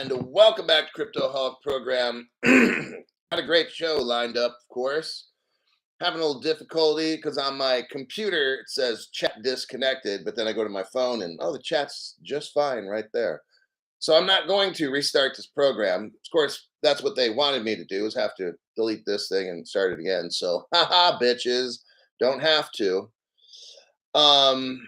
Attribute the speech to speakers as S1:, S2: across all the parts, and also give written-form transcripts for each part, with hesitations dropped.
S1: And welcome back to Crypto Hawk program. Had a great show lined up, of course. Having a little difficulty because on my computer it says chat disconnected, but then I go to my phone and the chat's just fine right there. So I'm not going to restart this program. Of course, that's what they wanted me to do, is have to delete this thing and start it again. So haha, bitches, don't have to. Um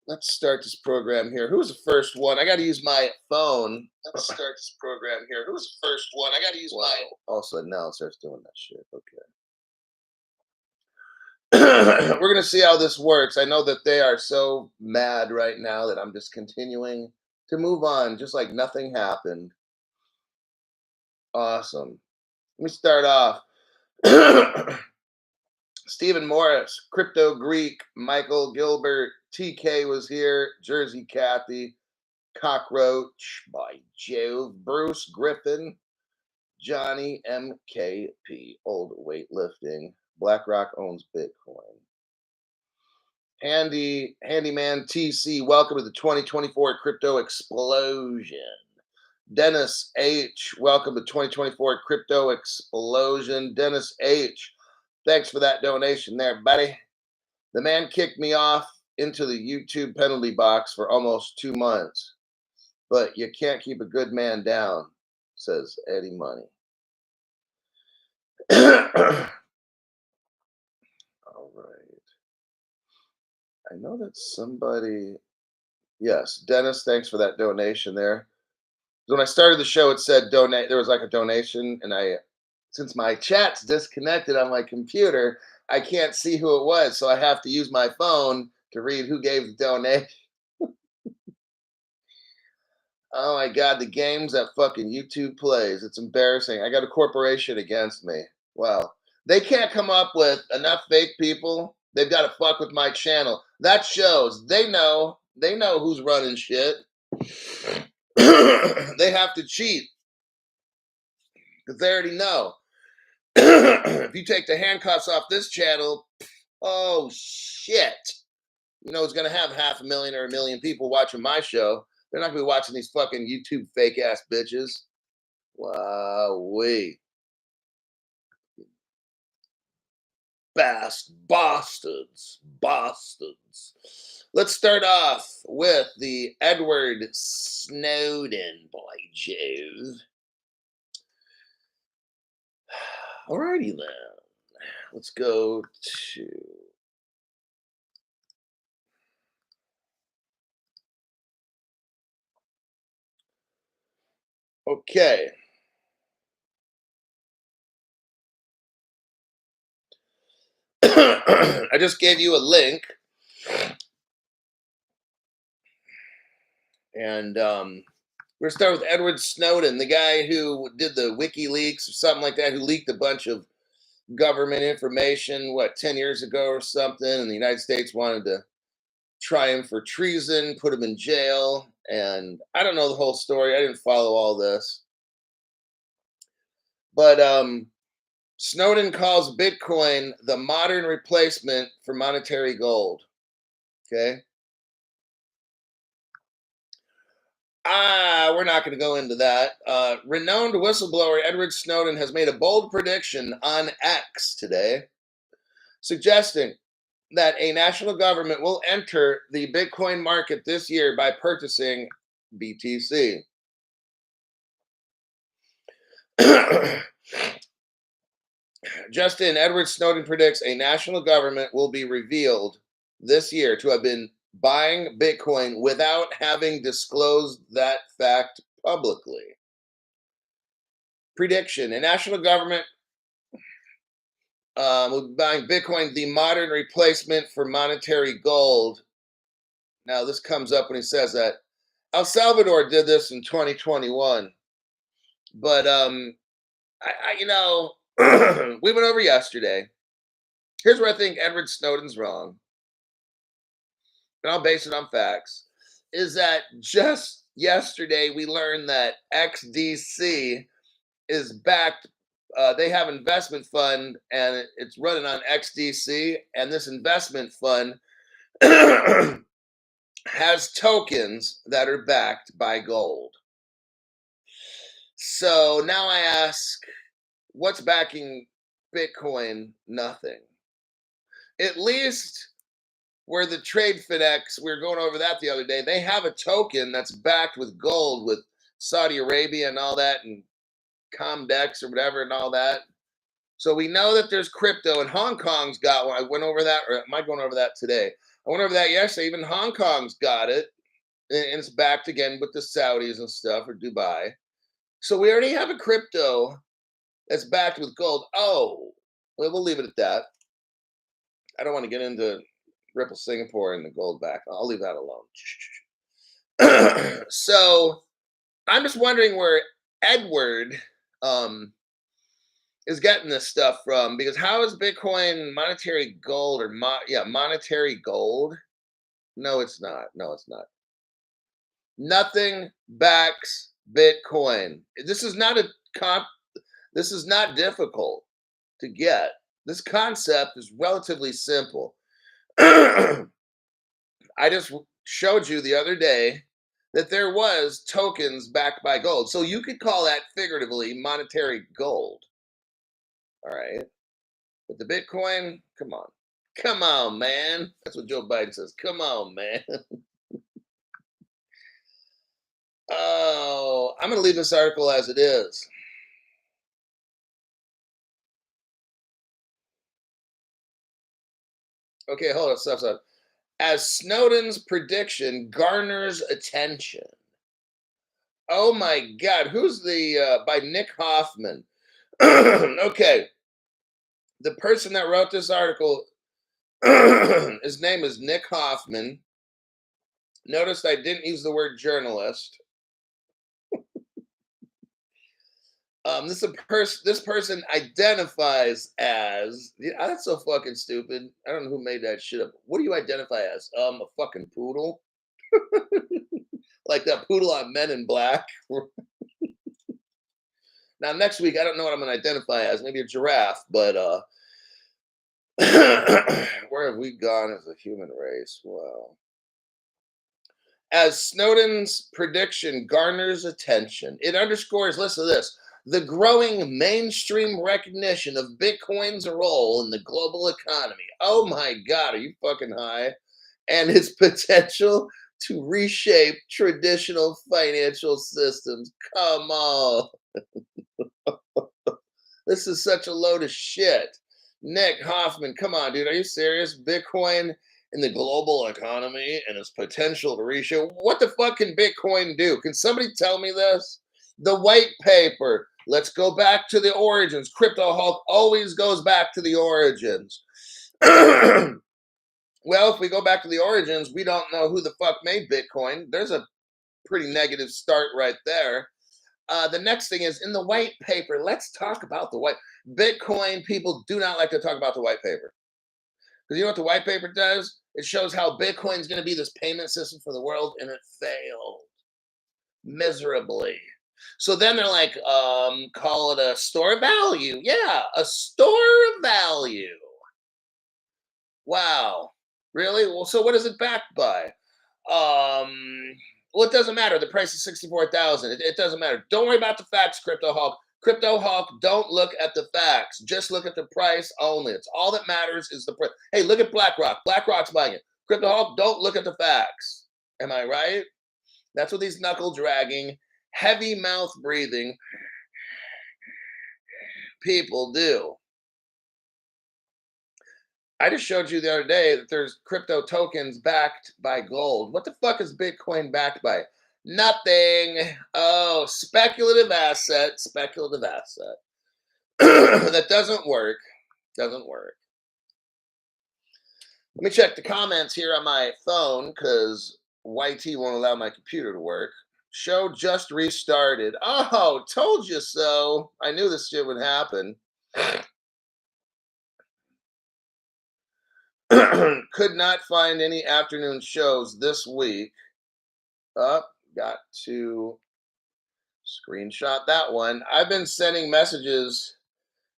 S1: Let's start this program here. Who's the first one? I got to use my phone. Let's start this program here. Who's the first one? I got to use my. Also, now it starts doing that shit. Okay. We're going to see how this works. I know that they are so mad right now that I'm just continuing to move on, just like nothing happened. Awesome. Let me start off. Stephen Morris, Crypto Greek, Michael Gilbert, TK was here, Jersey Kathy, Cockroach, by Jove, Bruce Griffin, Johnny MKP, Old Weightlifting, BlackRock owns Bitcoin. Handyman TC, welcome to the 2024 Crypto Explosion. Dennis H, welcome to 2024 Crypto Explosion. Dennis H, thanks for that donation there, buddy. The man kicked me off into the YouTube penalty box for almost 2 months. But you can't keep a good man down, says Eddie Money. All right. I know that somebody. Yes, Dennis, thanks for that donation there. When I started the show, it said donate. There was like a donation, and since my chat's disconnected on my computer, I can't see who it was. So I have to use my phone to read who gave the donation. Oh my God, the games that fucking YouTube plays. It's embarrassing. I got a corporation against me. Wow. They can't come up with enough fake people. They've got to fuck with my channel. That shows they know who's running shit. They have to cheat because they already know. If you take the handcuffs off this channel, oh shit. You know, it's going to have 500,000 or 1 million people watching my show. They're not going to be watching these fucking YouTube fake ass bitches. Wow-wee. Bastards. Let's start off with the Edward Snowden, by Jove. Alrighty then. Let's go to. Okay. I just gave you a link. And we're going to start with Edward Snowden, the guy who did the WikiLeaks or something like that, who leaked a bunch of government information, 10 years ago or something. And the United States wanted to try him for treason, put him in jail. And I don't know the whole story. I didn't follow all this. But Snowden calls Bitcoin the modern replacement for monetary gold. Okay. We're not going to go into that. Renowned whistleblower Edward Snowden has made a bold prediction on X today, suggesting that a national government will enter the Bitcoin market this year by purchasing BTC. Just in, Edward Snowden predicts a national government will be revealed this year to have been buying Bitcoin without having disclosed that fact publicly. Prediction: a national government will be buying Bitcoin, the modern replacement for monetary gold. Now, this comes up when he says that. El Salvador did this in 2021. But, we went over yesterday. Here's where I think Edward Snowden's wrong. And I'll base it on facts. Is that just yesterday we learned that XDC is backed. They have an investment fund and it's running on XDC. And this investment fund has tokens that are backed by gold. So now I ask, what's backing Bitcoin? Nothing. At least where the trade FedEx, we were going over that the other day, they have a token that's backed with gold with Saudi Arabia and all that, and Comdex or whatever and all that. So we know that there's crypto, and Hong Kong's got one. I went over that, or am I going over that today? I went over that yesterday. Even Hong Kong's got it, and it's backed again with the Saudis and stuff, or Dubai. So we already have a crypto that's backed with gold. Oh, well, we'll leave it at that. I don't want to get into Ripple Singapore and the gold back. I'll leave that alone. So I'm just wondering where Edward is getting this stuff from, because how is Bitcoin monetary gold or monetary gold? No, it's not. No, it's not. Nothing backs Bitcoin. This is not a this is not difficult to get. This concept is relatively simple. I just showed you the other day that there was tokens backed by gold. So you could call that figuratively monetary gold. All right. But the Bitcoin, come on. Come on, man. That's what Joe Biden says. Come on, man. Oh, I'm going to leave this article as it is. Okay, hold on. Stop. As Snowden's prediction garners attention. Oh my God. Who's by Nick Hoffman. Okay. The person that wrote this article, his name is Nick Hoffman. Notice I didn't use the word journalist. This person identifies as, that's so fucking stupid. I don't know who made that shit up. What do you identify as? A fucking poodle? Like that poodle on Men in Black. Now next week I don't know what I'm gonna identify as. Maybe a giraffe, but where have we gone as a human race? Wow. As Snowden's prediction garners attention, it underscores, listen to this, the growing mainstream recognition of Bitcoin's role in the global economy. Oh my God, are you fucking high? And its potential to reshape traditional financial systems. Come on. This is such a load of shit. Nick Hoffman, come on, dude. Are you serious? Bitcoin in the global economy and its potential to reshape. What the fuck can Bitcoin do? Can somebody tell me this? The white paper. Let's go back to the origins. Crypto Hulk always goes back to the origins. Well, if we go back to the origins, we don't know who the fuck made Bitcoin. There's a pretty negative start right there. The next thing is in the white paper. Let's talk about the white Bitcoin. People do not like to talk about the white paper, because you know what the white paper does? It shows how Bitcoin is going to be this payment system for the world, and it failed miserably. So then they're like, call it a store of value. Yeah, a store of value. Wow. Really? Well, so what is it backed by? Well, it doesn't matter. The price is 64,000. It doesn't matter. Don't worry about the facts, Crypto Hawk. Crypto Hawk, don't look at the facts. Just look at the price only. It's all that matters is the price. Hey, look at BlackRock. BlackRock's buying it. Crypto Hawk, don't look at the facts. Am I right? That's what these knuckle dragging, heavy mouth breathing people do. I just showed you the other day that there's crypto tokens backed by gold. What the fuck is Bitcoin backed by? Nothing. Oh, speculative asset. Speculative asset. That doesn't work. Doesn't work. Let me check the comments here on my phone because YT won't allow my computer to work. Show just restarted. Oh, told you so. I knew this shit would happen. Could not find any afternoon shows this week. Up, got to screenshot that one. I've been sending messages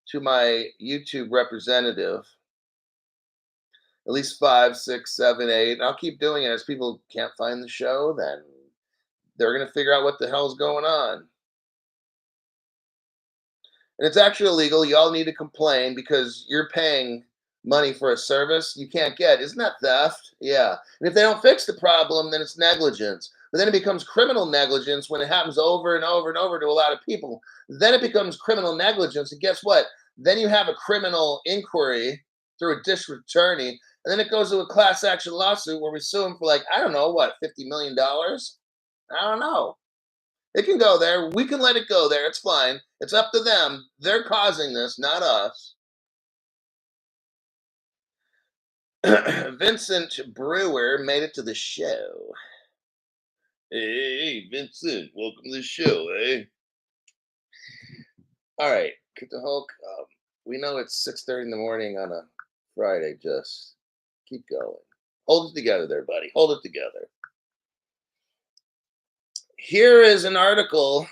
S1: to my YouTube representative, at least 5, 6, 7, 8. And I'll keep doing it as people can't find the show. Then they're gonna figure out what the hell's going on. And it's actually illegal. You all need to complain because you're paying money for a service you can't get. Isn't that theft? Yeah. And if they don't fix the problem, then it's negligence. But then it becomes criminal negligence when it happens over and over and over to a lot of people. Then it becomes criminal negligence. And guess what? Then you have a criminal inquiry through a district attorney. And then it goes to a class action lawsuit where we sue them for, like, I don't know, what, $50 million? I don't know. It can go there. We can let it go there. It's fine. It's up to them. They're causing this, not us. Vincent Brewer made it to the show. Hey, Vincent, welcome to the show, eh? All right, get the Hulk. We know it's 6:30 in the morning on a Friday. Just keep going. Hold it together there, buddy. Hold it together. Here is an article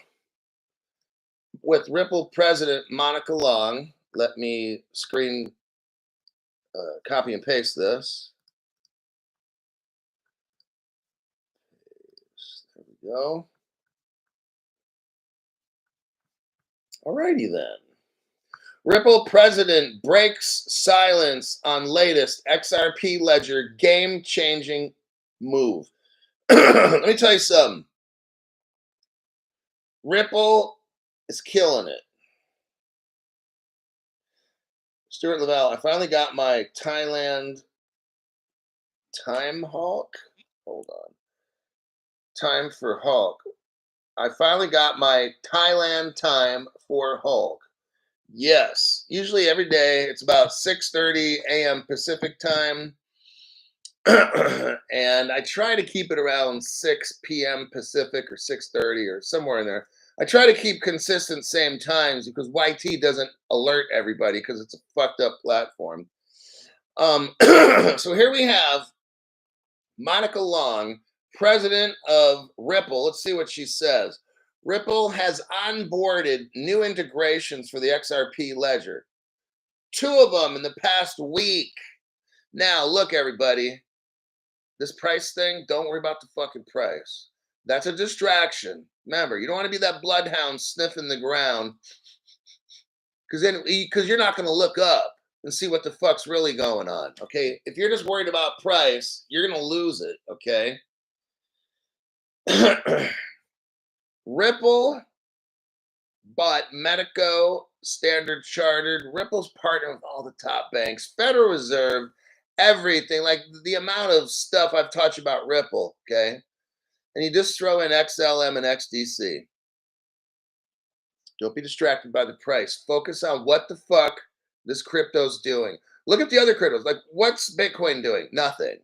S1: with Ripple president Monica Long. Let me screen copy and paste this. There we go. Alrighty then. Ripple president breaks silence on latest XRP ledger game-changing move. Let me tell you something. Ripple is killing it. Stuart Lavelle, I finally got my Thailand time Hulk. Hold on. Time for Hulk. I finally got my Thailand time for Hulk. Yes. Usually every day it's about 6:30 a.m. Pacific time. And I try to keep it around 6 p.m. Pacific or 6:30 or somewhere in there. I try to keep consistent same times because YT doesn't alert everybody because it's a fucked up platform. So here we have Monica Long, president of Ripple. Let's see what she says. Ripple has onboarded new integrations for the XRP ledger. 2 of them in the past week. Now, look, everybody. This price thing, don't worry about the fucking price. That's a distraction. Remember, you don't want to be that bloodhound sniffing the ground because you're not going to look up and see what the fuck's really going on, okay? If you're just worried about price, you're going to lose it, okay? Ripple bought Medico, Standard Chartered. Ripple's partner with all the top banks, Federal Reserve, everything. Like the amount of stuff I've touched about Ripple, okay? And you just throw in XLM and XDC. Don't be distracted by the price. Focus on what the fuck this crypto's doing. Look at the other cryptos. Like, what's Bitcoin doing? Nothing.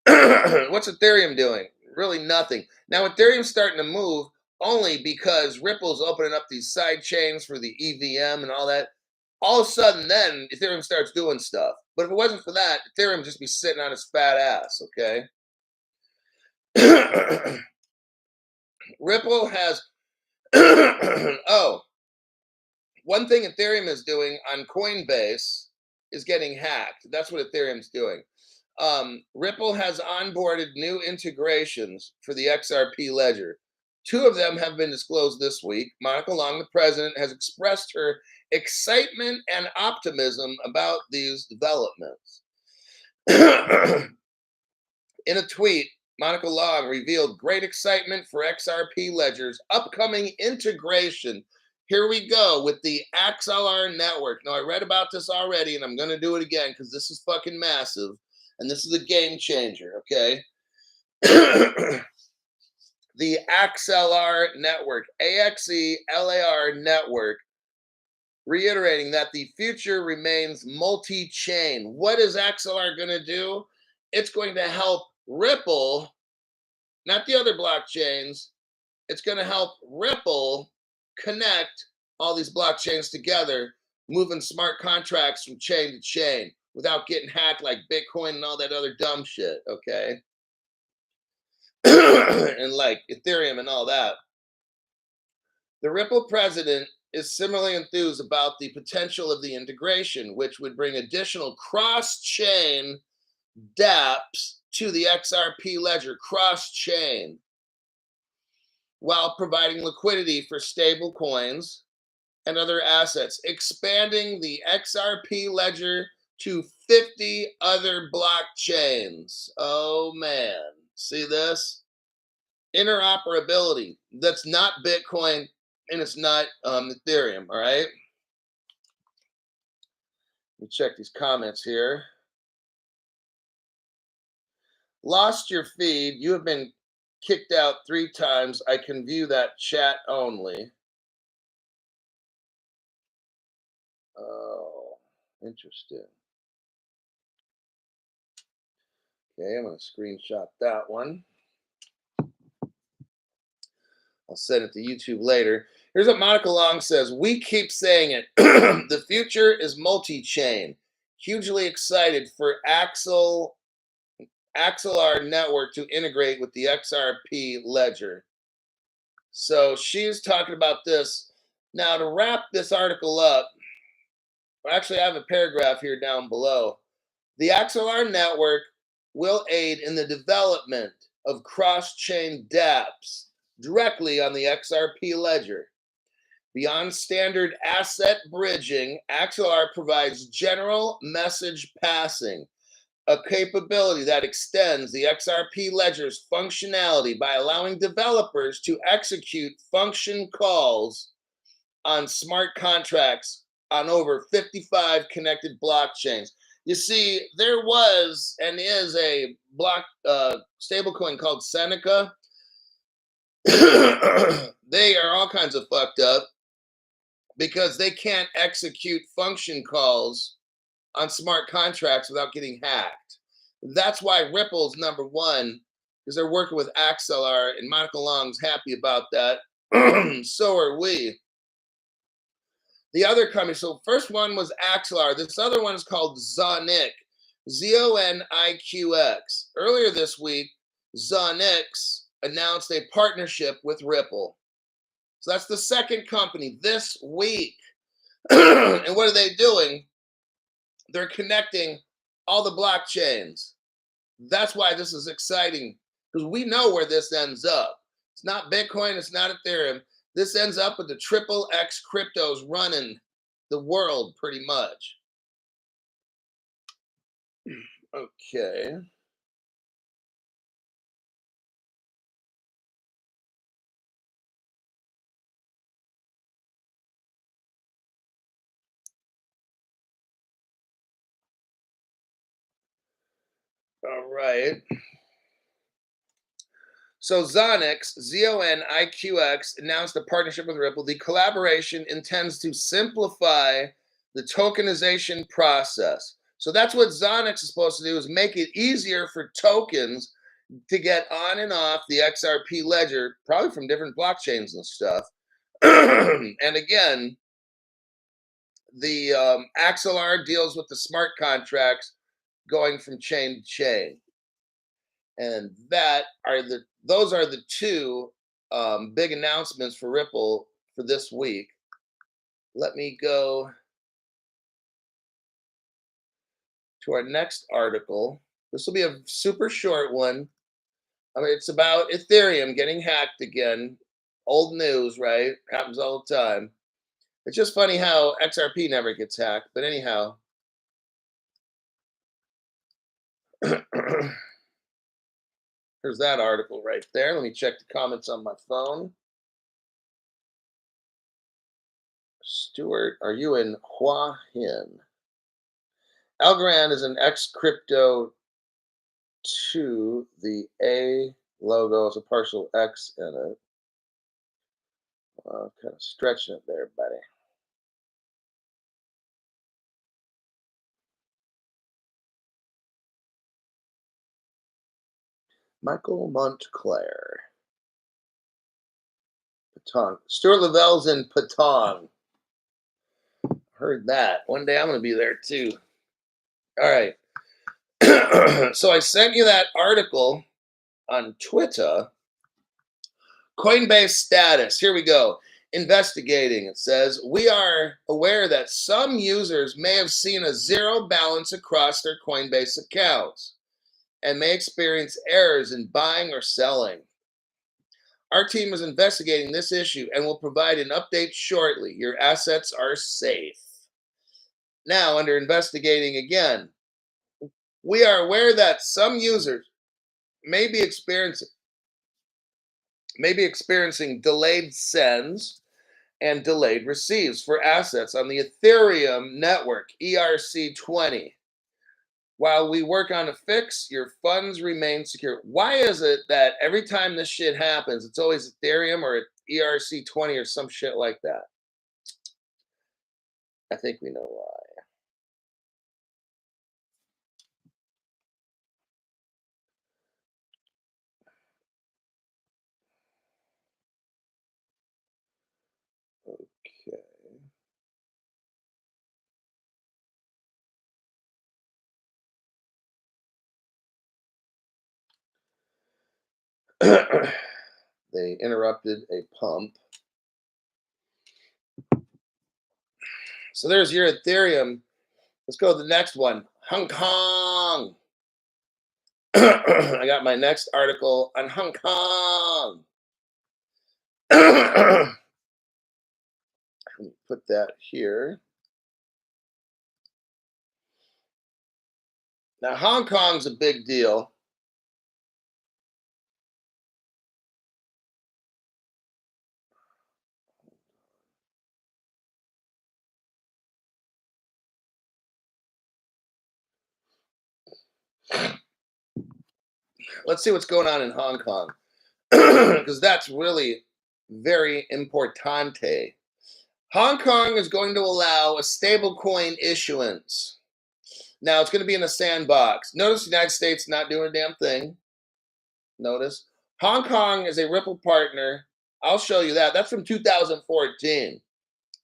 S1: What's Ethereum doing? Really nothing. Now, Ethereum's starting to move only because Ripple's opening up these side chains for the EVM and all that. All of a sudden, then Ethereum starts doing stuff. But if it wasn't for that, Ethereum would just be sitting on its fat ass, okay? Ripple has one thing Ethereum is doing on Coinbase is getting hacked. That's what Ethereum's doing. Ripple has onboarded new integrations for the XRP ledger. 2 of them have been disclosed this week. Monica Long, the president, has expressed her excitement and optimism about these developments. In a tweet, Monica Long revealed great excitement for XRP Ledger's upcoming integration. Here we go with the XLR network. Now, I read about this already, and I'm going to do it again because this is fucking massive, and this is a game changer, okay? The XLR network, AXELAR network, reiterating that the future remains multi-chain. What is XLR going to do? It's going to help Ripple, not the other blockchains. It's going to help Ripple connect all these blockchains together, moving smart contracts from chain to chain without getting hacked like Bitcoin and all that other dumb shit, okay? And like Ethereum and all that. The Ripple president is similarly enthused about the potential of the integration, which would bring additional cross-chain dApps to the XRP ledger, cross-chain, while providing liquidity for stable coins and other assets, expanding the XRP ledger to 50 other blockchains. Oh man, see this? Interoperability. That's not Bitcoin and it's not Ethereum, all right? Let me check these comments here. Lost your feed. You have been kicked out 3 times. I can view that chat only. Oh, interesting. Okay, I'm going to screenshot that one. I'll send it to YouTube later. Here's what Monica Long says. We keep saying it. The future is multi-chain. Hugely excited for Axelar network to integrate with the XRP ledger. So she's talking about this. Now, to wrap this article up, actually, I have a paragraph here down below. The Axelar network will aid in the development of cross-chain dApps directly on the XRP ledger. Beyond standard asset bridging, Axelar provides general message passing, a capability that extends the XRP ledger's functionality by allowing developers to execute function calls on smart contracts on over 55 connected blockchains. You see, there was and is a stablecoin called Seneca. They are all kinds of fucked up because they can't execute function calls on smart contracts without getting hacked. That's why Ripple's number one, because they're working with Axelar, and Monica Long's happy about that. So are we. The other company, so first one was Axelar. This other one is called Zoniq, Zoniqx. Earlier this week, Zoniqx announced a partnership with Ripple. So that's the second company this week. And what are they doing? They're connecting all the blockchains. That's why this is exciting, because we know where this ends up. It's not Bitcoin, it's not Ethereum. This ends up with the triple X cryptos running the world pretty much. Okay. All right. So Zoniqx, Zoniqx, announced a partnership with Ripple. The collaboration intends to simplify the tokenization process. So that's what Zoniqx is supposed to do, is make it easier for tokens to get on and off the XRP ledger, probably from different blockchains and stuff. And again, the Axelar deals with the smart contracts going from chain to chain. And those are the two big announcements for Ripple for this week. Let me go to our next article. This will be a super short one. I mean, it's about Ethereum getting hacked again. Old news, right? Happens all the time. It's just funny how XRP never gets hacked. But anyhow. Here's that article right there. Let me check the comments on my phone. Stuart, are you in Hua Hin? Algorand is an X crypto 2. The A logo is a partial X in it. Kind of stretching it there, buddy. Michael Montclair. Patong. Stuart Lavelle's in Patong. Heard that. One day I'm going to be there too. All right. So I sent you that article on Twitter. Coinbase status. Here we go. Investigating. It says, we are aware that some users may have seen a zero balance across their Coinbase accounts and may experience errors in buying or selling. Our team is investigating this issue and will provide an update shortly. Your assets are safe. Now, under investigating again, we are aware that some users may be experiencing delayed sends and delayed receives for assets on the Ethereum network ERC20. While we work on a fix, your funds remain secure. Why is it that every time this shit happens, it's always Ethereum or ERC20 or some shit like that? I think we know why. Okay. They interrupted a pump. So there's your Ethereum. Let's go to the next one. Hong Kong. I got my next article on Hong Kong. Let me put that here. Now, Hong Kong's a big deal. Let's see what's going on in Hong Kong, because that's really very importante. Hong Kong is going to allow a stablecoin issuance. Now, it's going to be in a sandbox. Notice the United States not doing a damn thing. Notice. Hong Kong is a Ripple partner. I'll show you that. That's from 2014.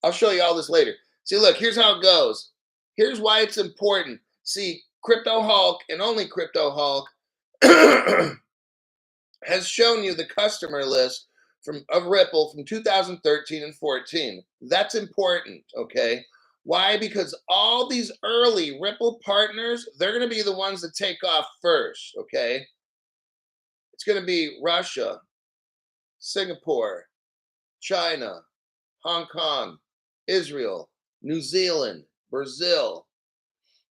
S1: I'll show you all this later. See, look, here's how it goes. Here's why it's important. See, Crypto Hulk and only Crypto Hulk has shown you the customer list of Ripple from 2013 and 14. That's important, okay? Why? Because all these early Ripple partners, they're going to be the ones that take off first, okay? It's going to be Russia, Singapore, China, Hong Kong, Israel, New Zealand, Brazil.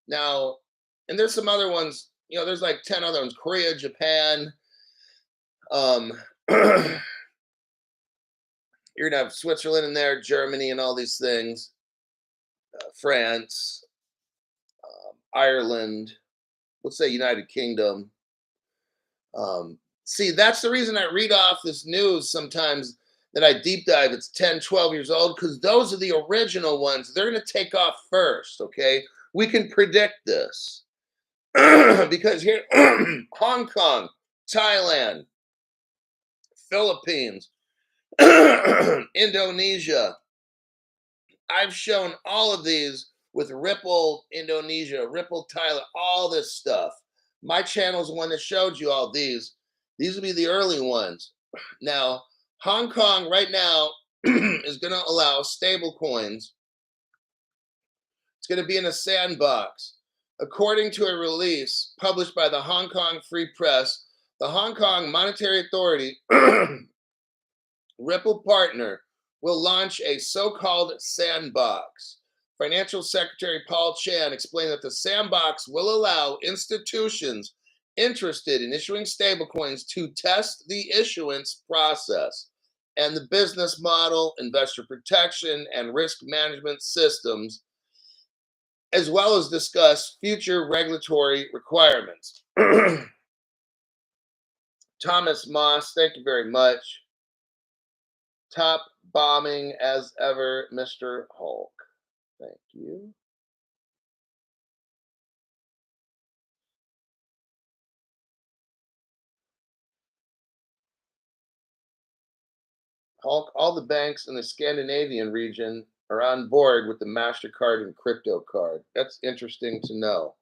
S1: Now, and there's some other ones, there's like 10 other ones, Korea, Japan. You're gonna have Switzerland in there, Germany, and all these things, France, Ireland, let's say United Kingdom. See, that's the reason I read off this news sometimes that I deep dive. It's 10, 12 years old, because those are the original ones. They're going to take off first, okay? We can predict this. Because here, Hong Kong, Thailand, Philippines, Indonesia. I've shown all of these with Ripple Indonesia, Ripple Thailand, all this stuff. My channel's the one that showed you all these. These will be the early ones. Now, Hong Kong right now is going to allow stable coins. It's going to be in a sandbox. According to a release published by the Hong Kong Free Press, the Hong Kong Monetary Authority Ripple partner will launch a so-called sandbox. Financial Secretary Paul Chan explained that the sandbox will allow institutions interested in issuing stablecoins to test the issuance process and the business model, investor protection, and risk management systems, as well as discuss future regulatory requirements. Thomas Moss, thank you very much. Top bombing as ever, Mr. Hulk. Thank you. Hulk, all the banks in the Scandinavian region are on board with the MasterCard and crypto card. That's interesting to know.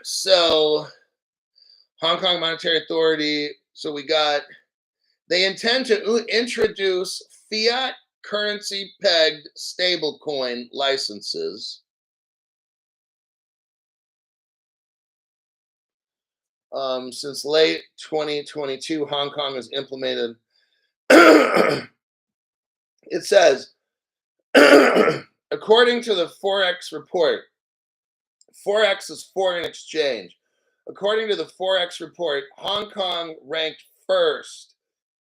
S1: So, Hong Kong Monetary Authority, they intend to introduce fiat currency pegged stablecoin licenses Since late 2022, Hong Kong has implemented. It says, according to the Forex report, Forex is foreign exchange. According to the Forex report, Hong Kong ranked first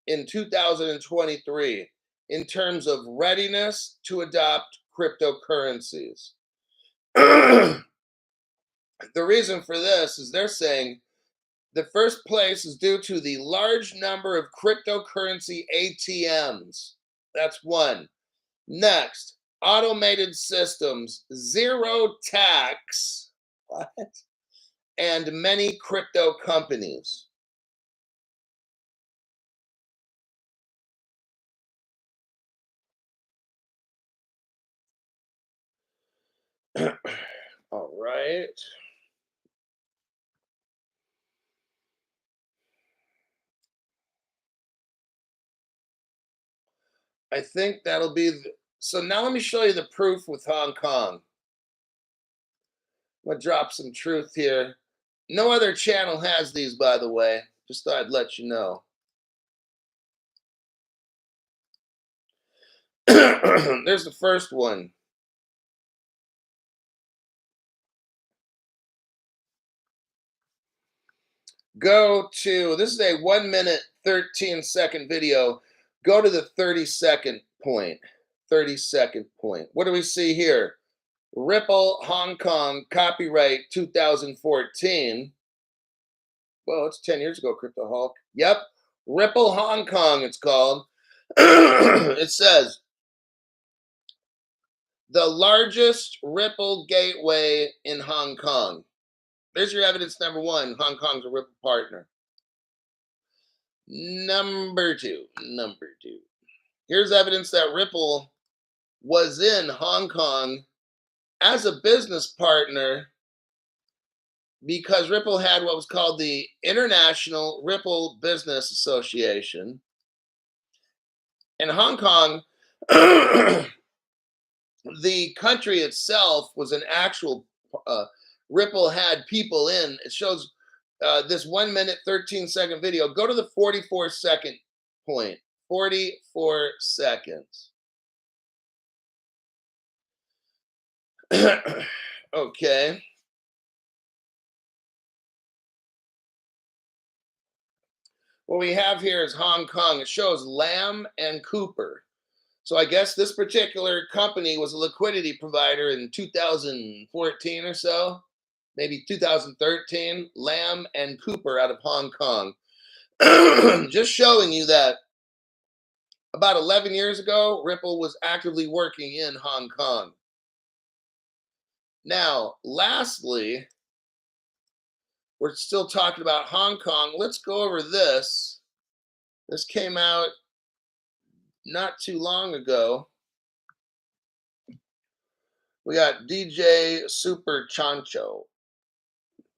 S1: in 2023 in terms of readiness to adopt cryptocurrencies. The reason for this is they're saying the first place is due to the large number of cryptocurrency ATMs. That's one. Next, automated systems, zero tax, what? And many crypto companies. All right. I think that'll be so now let me show you the proof with Hong Kong. I'm gonna drop some truth here. No other channel has these, by the way. Just thought I'd let you know. There's the first one. Go to, this is a 1 minute, 13-second video. Go to the 30-second point. 30-second point. What do we see here? Ripple Hong Kong, copyright 2014. Well, it's 10 years ago, Crypto Hulk. Yep. Ripple Hong Kong, it's called. It says, the largest Ripple gateway in Hong Kong. There's your evidence number one. Hong Kong's a Ripple partner. Number two. Here's evidence that Ripple was in Hong Kong as a business partner because Ripple had what was called the International Ripple Business Association. In Hong Kong, the country itself was an actual Ripple had people in. It shows this 1 minute, 13-second video. Go to the 44-second point. 44 seconds. Okay. What we have here is Hong Kong. It shows Lam and Cooper. So I guess this particular company was a liquidity provider in 2014 or so, maybe 2013. Lam and Cooper out of Hong Kong. Just showing you that about 11 years ago, Ripple was actively working in Hong Kong. Now, lastly, we're still talking about Hong Kong. Let's go over this. This came out not too long ago. We got DJ Super Chancho.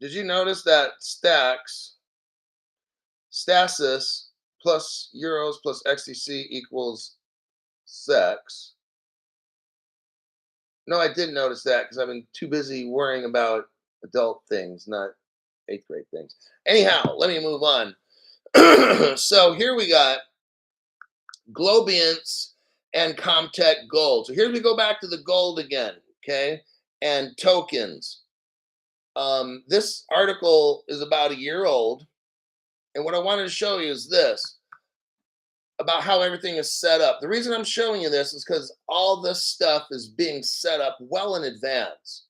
S1: Did you notice that stasis plus euros plus XTC equals sex? No, I didn't notice that because I've been too busy worrying about adult things, not 8th grade things. Anyhow, let me move on. So here we got Globiance and Comtech Gold. So here we go back to the gold again, okay? And tokens. This article is about a year old. And what I wanted to show you is this, about how everything is set up. The reason I'm showing you this is because all this stuff is being set up well in advance.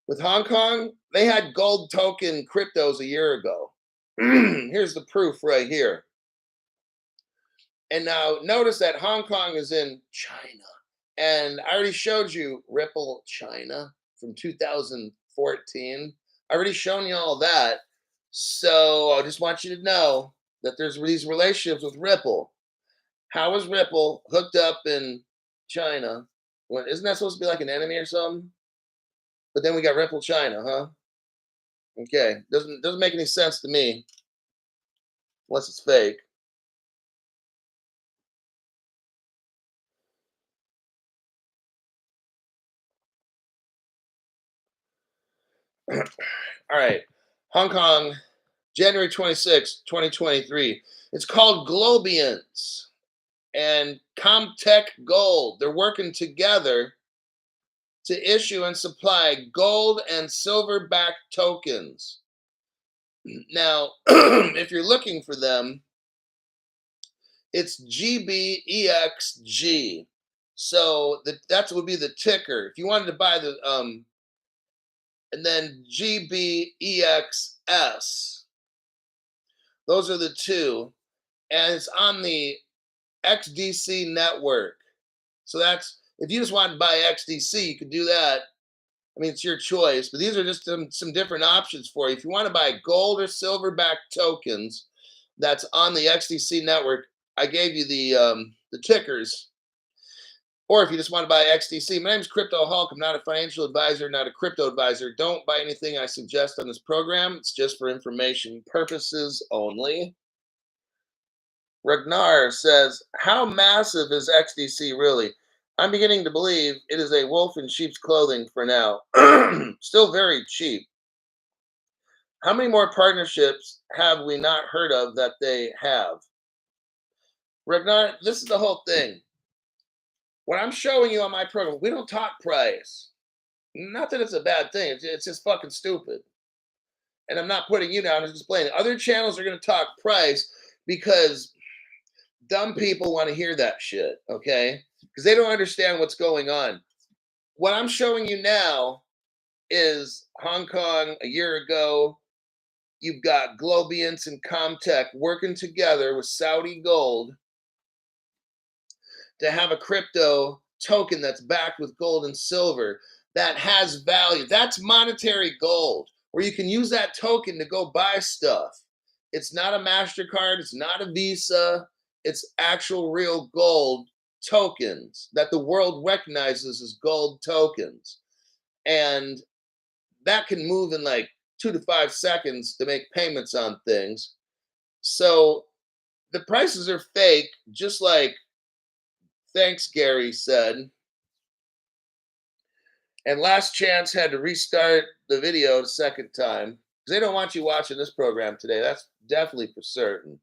S1: With Hong Kong, they had gold token cryptos a year ago. Here's the proof right here. And now notice that Hong Kong is in China. And I already showed you Ripple China from 2014. I already shown you all that. So I just want you to know that there's these relationships with Ripple. How is Ripple hooked up in China? Well, isn't that supposed to be like an enemy or something? But then we got Ripple China, huh? Okay, doesn't make any sense to me, unless it's fake. All right, Hong Kong January 26, 2023. It's called Globians and Comtech Gold. They're working together to issue and supply gold and silver-backed tokens. Now, if you're looking for them, it's GBEXG. So that would be the ticker. If you wanted to buy the and then GBEXS. Those are the two, and it's on the XDC network. So that's if you just want to buy XDC, you could do that. I mean, it's your choice, but these are just some different options for you. If you want to buy gold or silver-backed tokens, that's on the XDC network. I gave you the tickers. Or if you just want to buy XDC, my name is Crypto Hulk. I'm not a financial advisor, not a crypto advisor. Don't buy anything I suggest on this program. It's just for information purposes only. Ragnar says, how massive is XDC really? I'm beginning to believe it is a wolf in sheep's clothing for now. Still very cheap. How many more partnerships have we not heard of that they have? Ragnar, this is the whole thing. What I'm showing you on my program, we don't talk price. Not that it's a bad thing. It's just fucking stupid. And I'm not putting you down. I'm just explaining. Other channels are going to talk price because dumb people want to hear that shit, okay? Because they don't understand what's going on. What I'm showing you now is Hong Kong a year ago. You've got Globians and Comtech working together with Saudi Gold to have a crypto token that's backed with gold and silver that has value. That's monetary gold, where you can use that token to go buy stuff. It's not a MasterCard. It's not a Visa. It's actual real gold tokens that the world recognizes as gold tokens. And that can move in like 2 to 5 seconds to make payments on things. So the prices are fake, just like Thanks Gary said. And Last Chance had to restart the video a second time because they don't want you watching this program today. That's definitely for certain.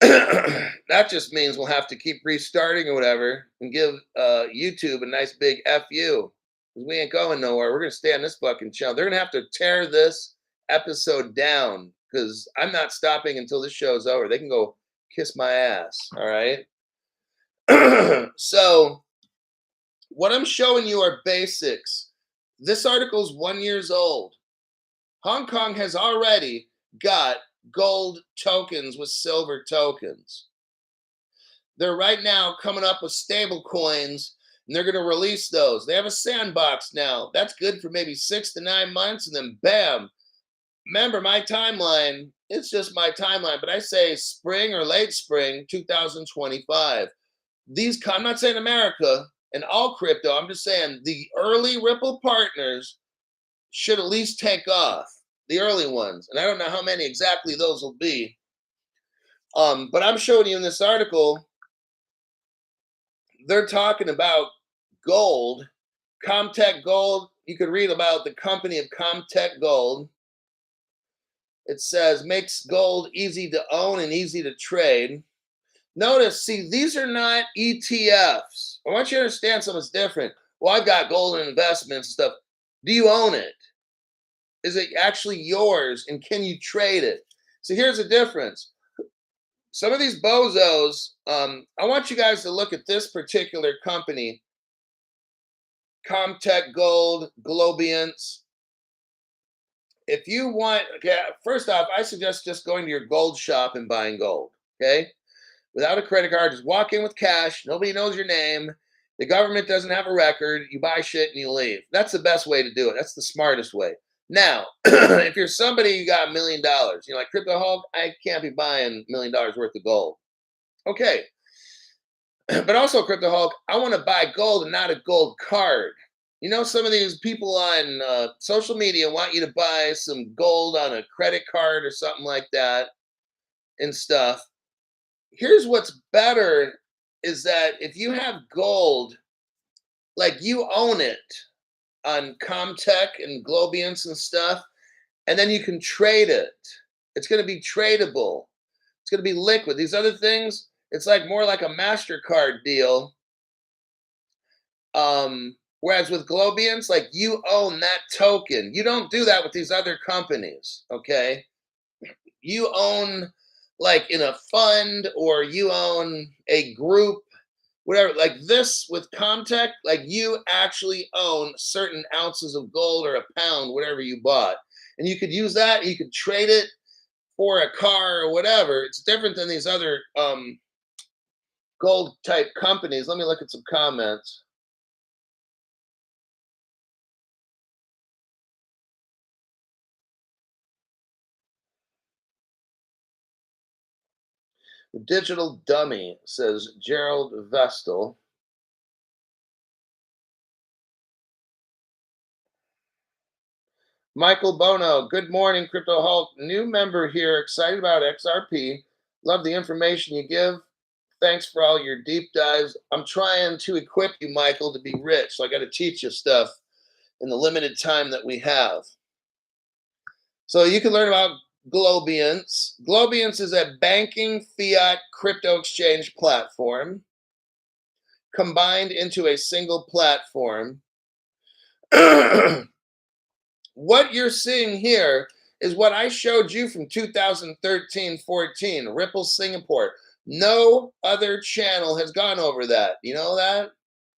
S1: That just means we'll have to keep restarting or whatever and give YouTube a nice big FU. Because we ain't going nowhere. We're going to stay on this fucking channel. They're going to have to tear this episode down because I'm not stopping until this show's over. They can go kiss my ass. All right. So what I'm showing you are basics. This article is 1 year old. Hong Kong has already got gold tokens with silver tokens. They're right now coming up with stable coins, and they're going to release those. They have a sandbox now. That's good for maybe 6 to 9 months, and then bam. Remember, my timeline, it's just my timeline, but I say spring or late spring 2025. I'm not saying America and all crypto, I'm just saying the early Ripple partners should at least take off, the early ones. And I don't know how many exactly those will be. But I'm showing you in this article, they're talking about gold, Comtech Gold. You could read about the company of Comtech Gold. It says, makes gold easy to own and easy to trade. Notice, see, these are not ETFs. I want you to understand something's different. Well, I've got gold and investments and stuff. Do you own it? Is it actually yours? And can you trade it? So here's the difference. Some of these bozos, I want you guys to look at this particular company, Comtech Gold, Globians. If you want, okay, first off, I suggest just going to your gold shop and buying gold, okay? Without a credit card, just walk in with cash. Nobody knows your name. The government doesn't have a record. You buy shit and you leave. That's the best way to do it. That's the smartest way. Now, if you're somebody you got $1 million, you're like, Crypto Hulk, I can't be buying $1 million worth of gold. Okay. But also, Crypto Hulk, I want to buy gold and not a gold card. You know, some of these people on social media want you to buy some gold on a credit card or something like that and stuff. Here's what's better is that if you have gold, like you own it on Comtech and Globians and stuff, and then you can trade it. It's going to be tradable. It's going to be liquid. These other things, it's like more like a MasterCard deal. Whereas with Globians, like you own that token. You don't do that with these other companies. Okay. You own like in a fund or you own a group, whatever. Like this with Comtech, like you actually own certain ounces of gold or a pound, whatever you bought. And you could use that, you could trade it for a car or whatever. It's different than these other gold type companies. Let me look at some comments. The digital dummy, says Gerald Vestal. Michael Bono, good morning, Crypto Hulk. New member here, excited about XRP. Love the information you give. Thanks for all your deep dives. I'm trying to equip you, Michael, to be rich. So I got to teach you stuff in the limited time that we have. So you can learn about Globiance. Globiance is a banking fiat crypto exchange platform combined into a single platform. What you're seeing here is what I showed you from 2013-14, Ripple Singapore. No other channel has gone over that. You know that?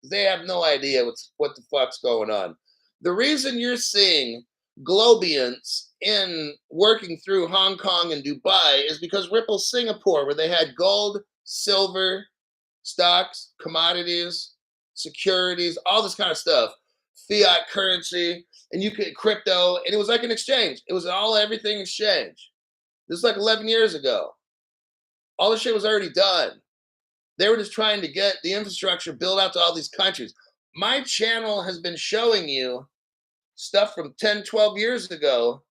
S1: They have no idea what the fuck's going on. The reason you're seeing Globians in working through Hong Kong and Dubai is because Ripple Singapore, where they had gold, silver, stocks, commodities, securities, all this kind of stuff, fiat currency, and you could crypto, and it was like an exchange. It was all everything exchange. This is like 11 years ago. All the shit was already done. They were just trying to get the infrastructure built out to all these countries. My channel has been showing you stuff from 10, 12 years ago.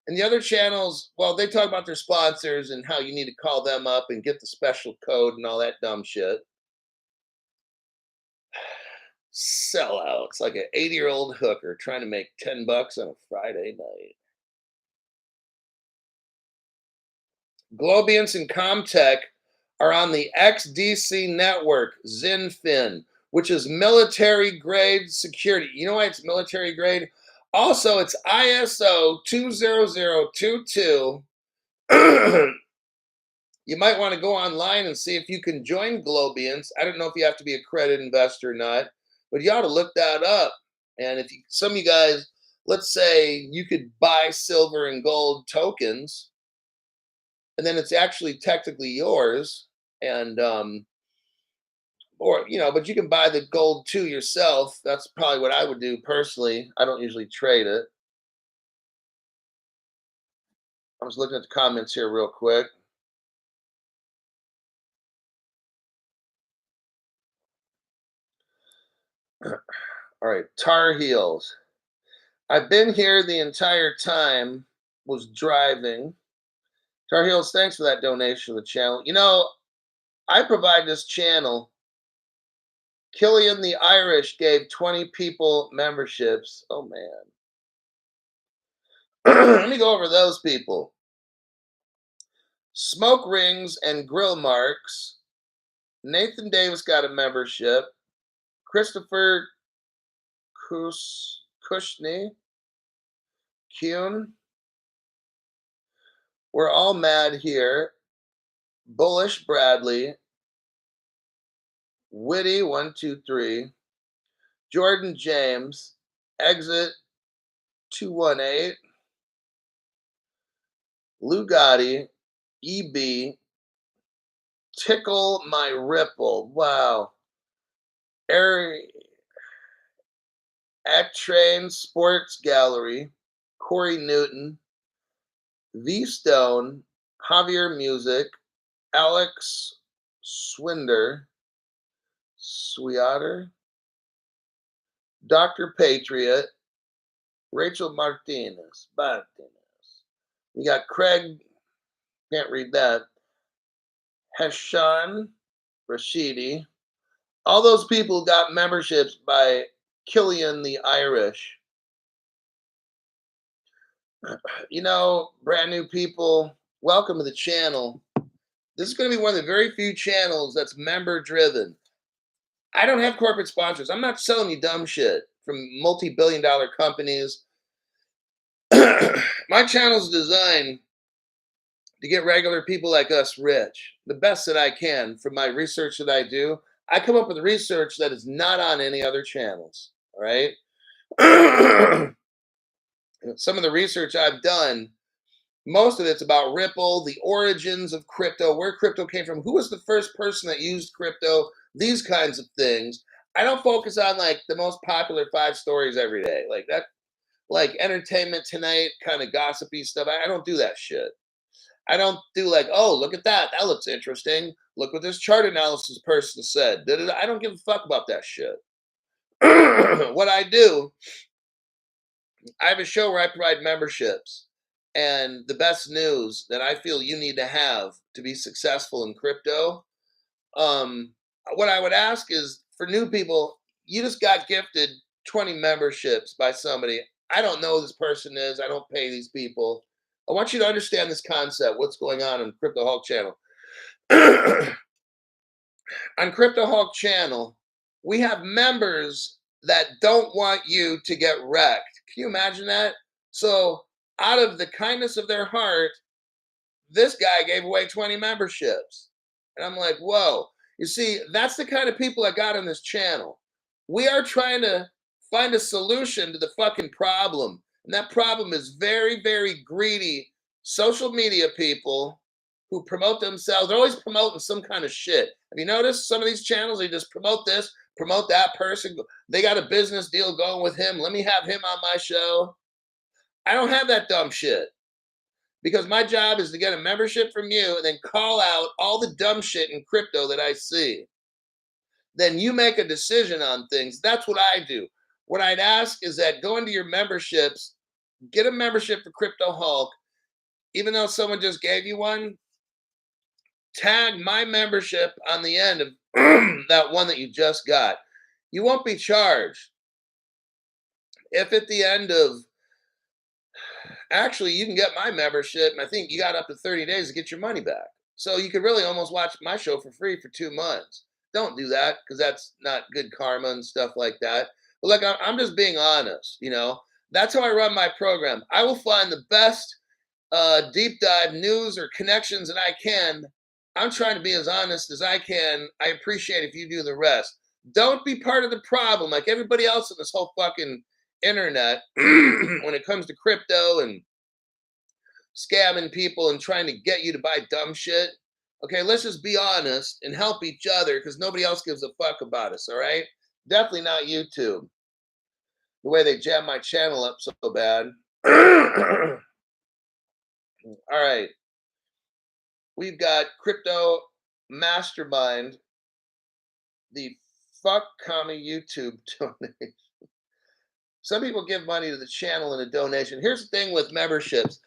S1: And the other channels, well, they talk about their sponsors and how you need to call them up and get the special code and all that dumb shit. Sellouts, like an 80-year-old hooker trying to make $10 on a Friday night. Globiance and Comtech are on the XDC network, XinFin, which is military grade security. You know why it's military grade? Also, it's ISO 20022. You might want to go online and see if you can join Globiance. I don't know if you have to be a credit investor or not, but you ought to look that up. And if you, some of you guys, let's say you could buy silver and gold tokens, and then it's actually technically yours, and or but you can buy the gold too yourself. That's probably what I would do personally. I don't usually trade it. I was looking at the comments here real quick. All right, Tar Heels. I've been here the entire time, was driving. Tar Heels, thanks for that donation to the channel. I provide this channel. Killian the Irish gave 20 people memberships. Oh, man. Let me go over those people. Smoke Rings and Grill Marks. Nathan Davis got a membership. Christopher Kushney. Kuhn. We're all mad here. Bullish Bradley. Witty 123. Jordan James. Exit 218. Lugatti. EB. Tickle My Ripple. Wow. At Train Sports Gallery. Corey Newton. V Stone. Javier Music. Alex Swinder. Swiater. Dr. Patriot. Rachel Martinez. We got Craig. Can't read that. Hashan Rashidi. All those people got memberships by Killian the Irish. Brand new people, welcome to the channel. This is going to be one of the very few channels that's member driven. I don't have corporate sponsors. I'm not selling you dumb shit from multi-billion dollar companies. My channel's designed to get regular people like us rich, the best that I can from my research that I do. I come up with research that is not on any other channels. All right. Some of the research I've done, most of it's about Ripple, the origins of crypto, where crypto came from, who was the first person that used crypto, these kinds of things. I don't focus on like the most popular 5 stories every day, like that, like Entertainment Tonight kind of gossipy stuff. I don't do that shit. I don't do like, oh, look at that. That looks interesting. Look what this chart analysis person said. I don't give a fuck about that shit. What I do, I have a show where I provide memberships and the best news that I feel you need to have to be successful in crypto. Um, what I would ask is for new people, you just got gifted 20 memberships by somebody. I don't know who this person is. I don't pay these people. I want you to understand this concept, what's going on Crypto Hulk channel. On Crypto Hulk channel, we have members that don't want you to get wrecked. Can you imagine that? So, out of the kindness of their heart, this guy gave away 20 memberships. And I'm like, whoa. You see, that's the kind of people I got on this channel. We are trying to find a solution to the fucking problem. And that problem is very, very greedy social media people who promote themselves. They're always promoting some kind of shit. Have you noticed some of these channels? They just promote this, promote that person. They got a business deal going with him. Let me have him on my show. I don't have that dumb shit because my job is to get a membership from you and then call out all the dumb shit in crypto that I see. Then you make a decision on things. That's what I do. What I'd ask is that go into your memberships, get a membership for Crypto Hulk. Even though someone just gave you one, tag my membership on the end of that one that you just got. You won't be charged. If at the end of, actually, you can get my membership, and I think you got up to 30 days to get your money back. So you could really almost watch my show for free for 2 months. Don't do that because that's not good karma and stuff like that. But look, I'm just being honest. That's how I run my program. I will find the best deep dive news or connections that I can. I'm trying to be as honest as I can. I appreciate if you do the rest. Don't be part of the problem like everybody else in this whole fucking internet when it comes to crypto and scamming people and trying to get you to buy dumb shit. Okay, let's just be honest and help each other because nobody else gives a fuck about us, all right? Definitely not YouTube. The way they jam my channel up so bad. All right. We've got Crypto Mastermind, the fuck commie YouTube donation. Some people give money to the channel in a donation. Here's the thing with memberships.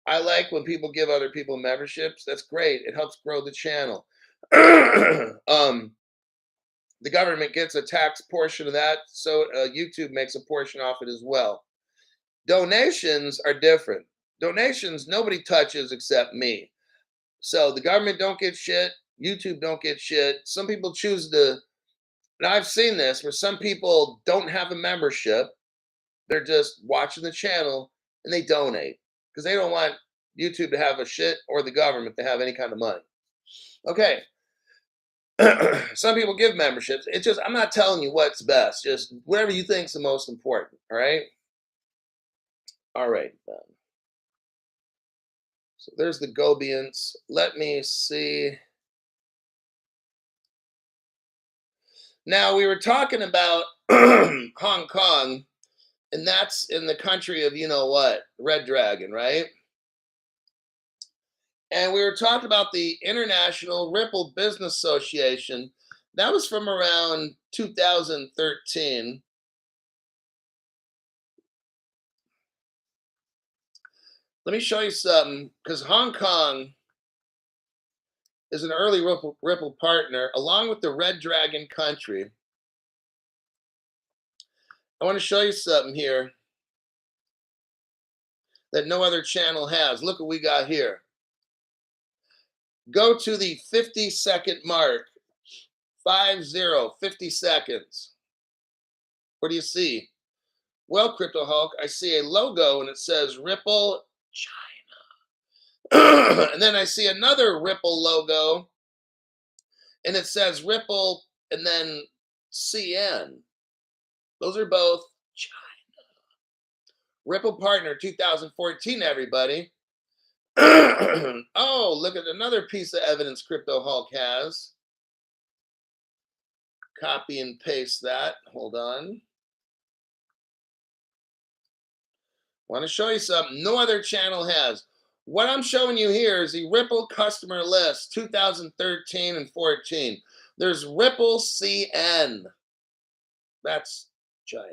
S1: I like when people give other people memberships. That's great. It helps grow the channel. The government gets a tax portion of that, so YouTube makes a portion off it as well. Donations are different. Donations nobody touches except me. So the government don't get shit. YouTube don't get shit. Some people choose to. Now I've seen this where some people don't have a membership. They're just watching the channel and they donate because they don't want YouTube to have a shit or the government to have any kind of money. Okay. Some people give memberships. It's just, I'm not telling you what's best. Just whatever you think is the most important. All right. All right. Then. So there's the Gobians. Let me see. Now we were talking about Hong Kong, and that's in the country of you know what, Red Dragon, right? And we were talking about the International Ripple Business Association. That was from around 2013. Let me show you something, because Hong Kong is an early Ripple partner, along with the Red Dragon country. I want to show you something here. that no other channel has. Look what we got here. Go to the 50-second mark. 50 seconds. What do you see? Well, Crypto Hulk, I see a logo and it says Ripple China. And then I see another Ripple logo and it says Ripple and then CN. Those are both China. Ripple Partner 2014, everybody. Oh, look at another piece of evidence Crypto Hulk has. Copy and paste that. Hold on. Want to show you something no other channel has. What I'm showing you here is the Ripple customer list 2013 and 14. There's Ripple CN. That's China.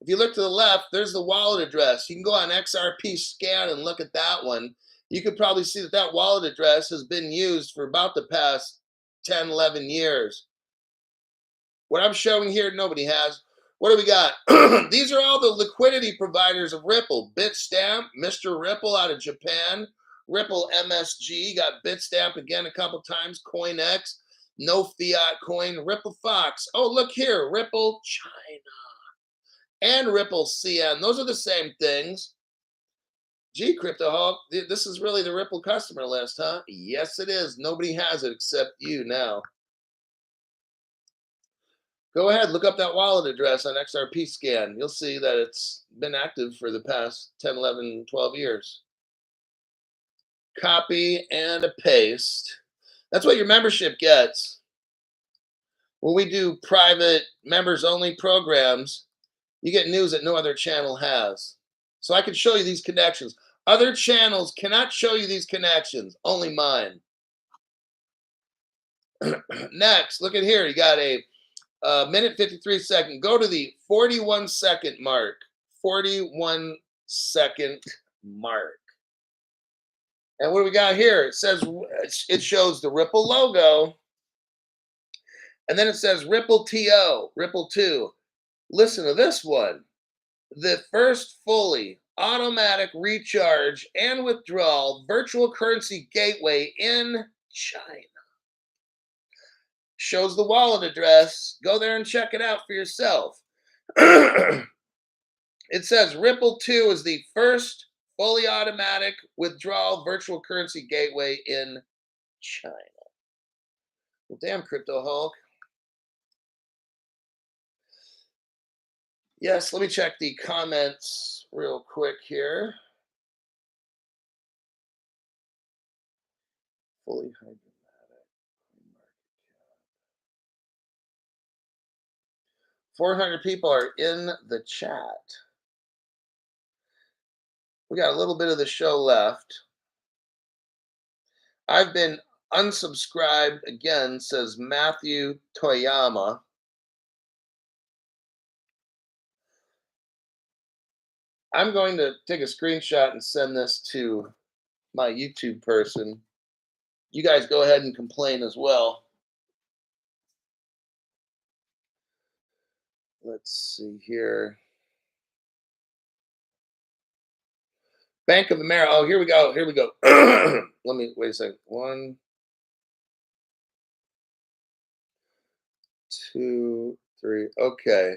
S1: If you look to the left, there's the wallet address. You can go on XRP scan and look at that one. You could probably see that that wallet address has been used for about the past 10, 11 years. What I'm showing here, nobody has. What do we got? These are all the liquidity providers of Ripple. Bitstamp, Mr. Ripple out of Japan. Ripple MSG, got Bitstamp again a couple times. CoinX, no fiat coin. Ripple Fox. Oh, look here, Ripple China. And Ripple CN. Those are the same things. Gee, Crypto Hulk, this is really the Ripple customer list, huh? Yes, it is. Nobody has it except you now. Go ahead, look up that wallet address on XRP scan. You'll see that it's been active for the past 10, 11, 12 years. Copy and a paste. That's what your membership gets. When we do private members-only programs, you get news that no other channel has. So I can show you these connections. Other channels cannot show you these connections, only mine. Next, look at here. You got a minute 53 second. Go to the 41 second mark. 41 second mark. And what do we got here? It says, it shows the Ripple logo. And then it says Ripple TO, Ripple 2. Listen to this one. The first fully automatic recharge and withdrawal virtual currency gateway in China. Shows the wallet address. Go there and check it out for yourself. It says Ripple 2 is the first fully automatic withdrawal virtual currency gateway in China. Well, damn, Crypto Hulk. Yes, let me check the comments real quick here. Fully hydromatic. 400 people are in the chat. We got a little bit of the show left. I've been unsubscribed again, says Matthew Toyama. I'm going to take a screenshot and send this to my YouTube person. You guys go ahead and complain as well. Let's see here. Bank of America. Oh, here we go. Here we go. Let me wait a second. 1, 2, 3. Okay.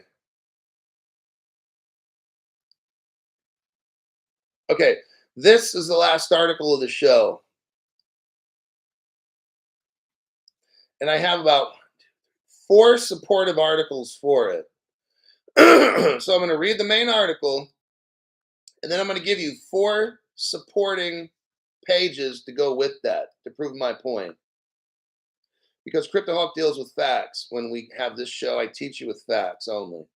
S1: Okay. This is the last article of the show. And I have about 4 supportive articles for it. So I'm going to read the main article, and then I'm going to give you 4 supporting pages to go with that to prove my point. Because Crypto Hulk deals with facts. When we have this show, I teach you with facts only.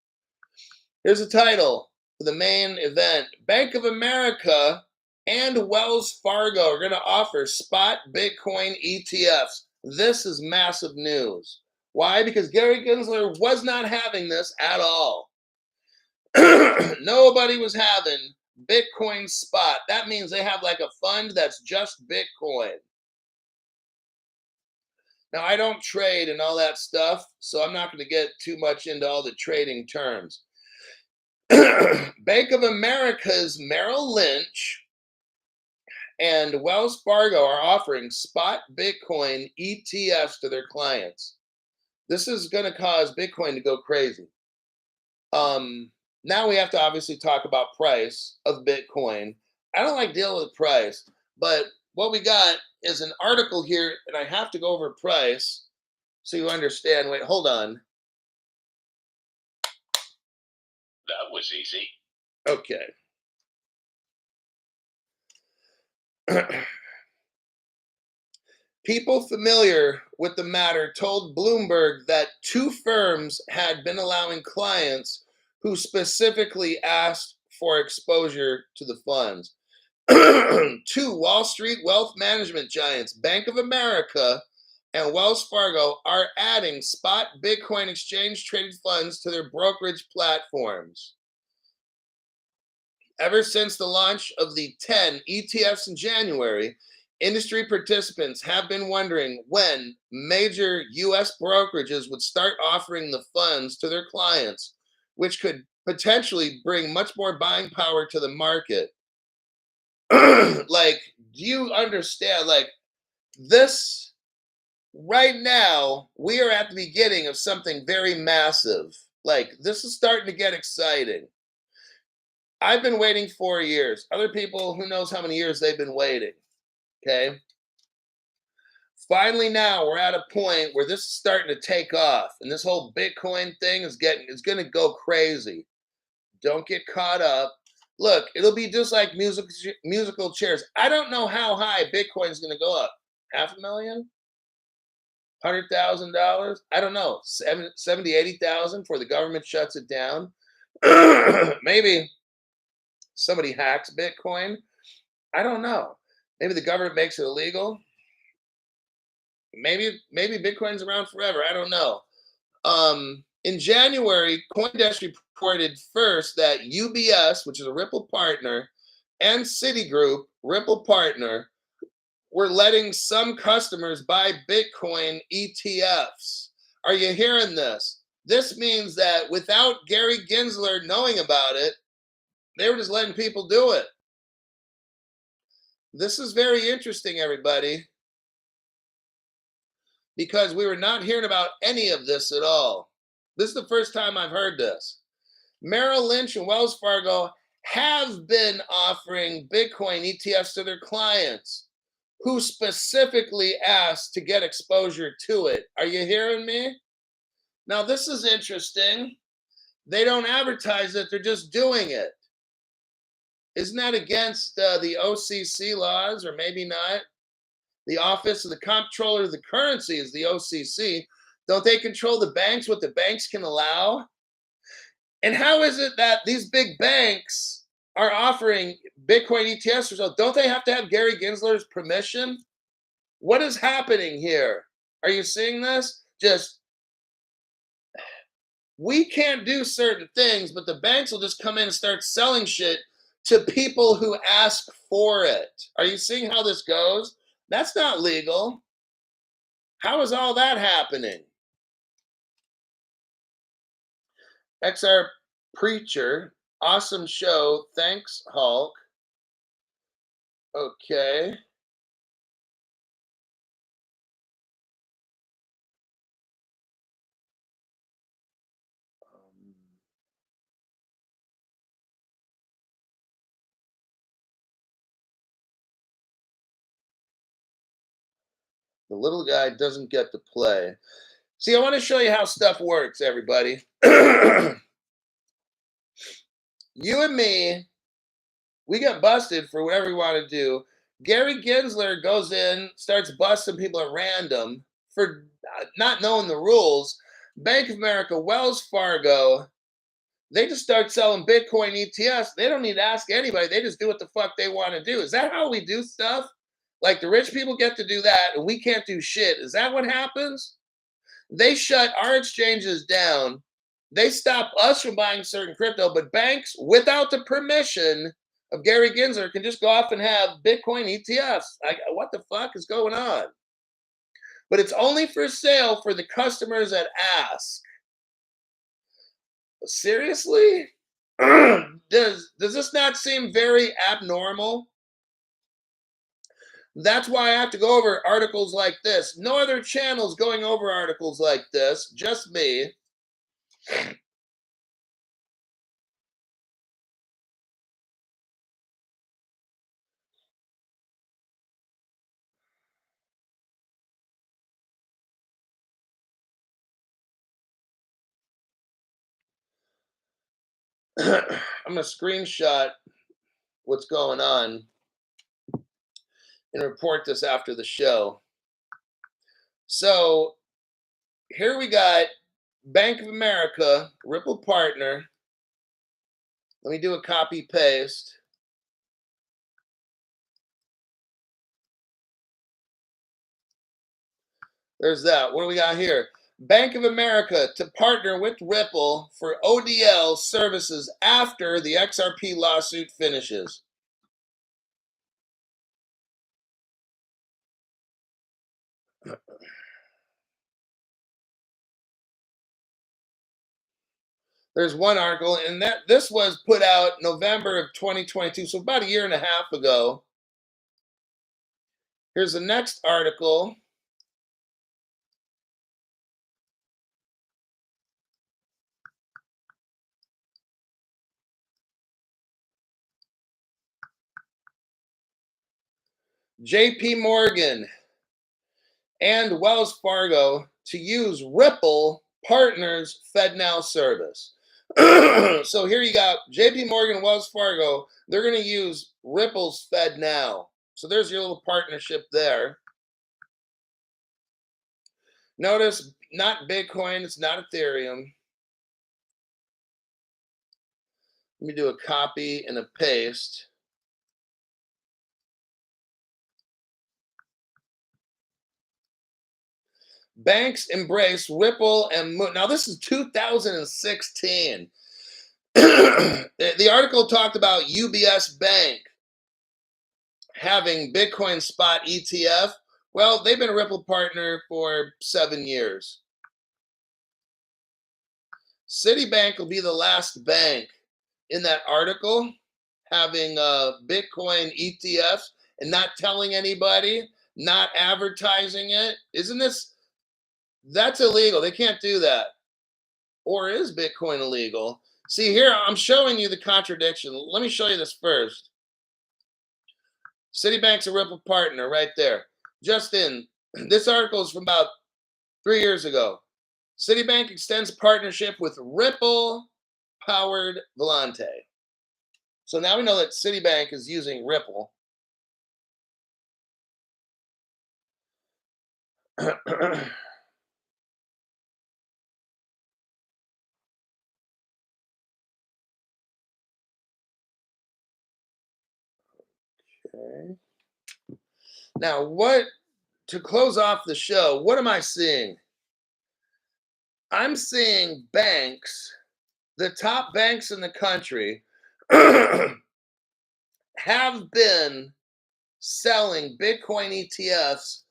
S1: Here's the title for the main event. Bank of America and Wells Fargo are going to offer spot Bitcoin ETFs. This is massive news. Why? Because Gary Gensler was not having this at all. Nobody was having Bitcoin spot. That means they have like a fund that's just Bitcoin. Now, I don't trade and all that stuff, so I'm not going to get too much into all the trading terms. Bank of America's Merrill Lynch And Wells Fargo are offering spot Bitcoin ETFs to their clients. This is going to cause Bitcoin to go crazy. Now we have to obviously talk about price of Bitcoin. I don't like dealing with price, but what we got is an article here, and I have to go over price so you understand. Wait, hold on.
S2: That was easy.
S1: Okay. People familiar with the matter told Bloomberg that two firms had been allowing clients who specifically asked for exposure to the funds. Two Wall Street wealth management giants, Bank of America and Wells Fargo, are adding spot Bitcoin exchange traded funds to their brokerage platforms. Ever since the launch of the 10 ETFs in January, industry participants have been wondering when major US brokerages would start offering the funds to their clients, which could potentially bring much more buying power to the market. Like, do you understand? Like, this right now, we are at the beginning of something very massive. Like, this is starting to get exciting. I've been waiting 4 years. Other people, who knows how many years they've been waiting. Okay. Finally, now we're at a point where this is starting to take off, and this whole Bitcoin thing is going to go crazy. Don't get caught up. Look, it'll be just like musical chairs. I don't know how high Bitcoin is going to go up. $500,000, $100,000. I don't know. 70, 80,000 before the government shuts it down. Maybe somebody hacks Bitcoin. I don't know. Maybe the government makes it illegal. Maybe Bitcoin's around forever. I don't know. In January, CoinDesk reported first that UBS, which is a Ripple partner, and Citigroup, Ripple partner, were letting some customers buy Bitcoin ETFs. Are you hearing this? This means that without Gary Gensler knowing about it, they were just letting people do it. This is very interesting, everybody, because we were not hearing about any of this at all. This is the first time I've heard this. Merrill Lynch and Wells Fargo have been offering Bitcoin ETFs to their clients who specifically asked to get exposure to it. Are you hearing me? Now, this is interesting. They don't advertise it, they're just doing it. Isn't that against the OCC laws, or maybe not? The Office of the Comptroller of the Currency is the OCC. Don't they control the banks, what the banks can allow? And how is it that these big banks are offering Bitcoin ETFs or so? Don't they have to have Gary Gensler's permission? What is happening here? Are you seeing this? Just, we can't do certain things, but the banks will just come in and start selling shit to people who ask for it. Are you seeing how this goes? That's not legal. How is all that happening? XR Preacher, awesome show. Thanks, Hulk. Okay. The little guy doesn't get to play. See, I want to show you how stuff works, everybody. You and me, we get busted for whatever we want to do. Gary Gensler goes in, starts busting people at random for not knowing the rules. Bank of America, Wells Fargo, they just start selling Bitcoin ETFs. They don't need to ask anybody. They just do what the fuck they want to do. Is that how we do stuff? Like, the rich people get to do that and we can't do shit. Is that what happens? They shut our exchanges down. They stop us from buying certain crypto, but banks, without the permission of Gary Gensler, can just go off and have Bitcoin ETFs. Like, what the fuck is going on? But it's only for sale for the customers that ask. Seriously? Does this not seem very abnormal? That's why I have to go over articles like this. No other channels going over articles like this, just me. I'm going to screenshot what's going on and report this after the show. So here we got Bank of America, Ripple partner. Let me do a copy paste. There's that. What do we got here? Bank of America to partner with Ripple for ODL services after the XRP lawsuit finishes. There's one article, and this was put out November of 2022, so about a year and a half ago. Here's the next article. JP Morgan and Wells Fargo to use Ripple Partners FedNow service. So here you got JP Morgan, Wells Fargo. They're going to use Ripple's FedNow. So there's your little partnership there. Notice not Bitcoin, it's not Ethereum. Let me do a copy and a paste. Banks embrace Ripple and Moon. Now, this is 2016. The article talked about UBS Bank having Bitcoin spot ETF. Well, they've been a Ripple partner for 7 years. Citibank will be the last bank in that article having Bitcoin ETFs and not telling anybody, not advertising it. Isn't this? That's illegal. They can't do that. Or is Bitcoin illegal? See, here I'm showing you the contradiction. Let me show you this first. Citibank's a Ripple partner right there. Just in, this article is from about 3 years ago. Citibank extends partnership with Ripple powered Volante. So now we know that Citibank is using Ripple. Okay. Now, to close off the show, what am I seeing? I'm seeing banks, the top banks in the country, have been selling Bitcoin ETFs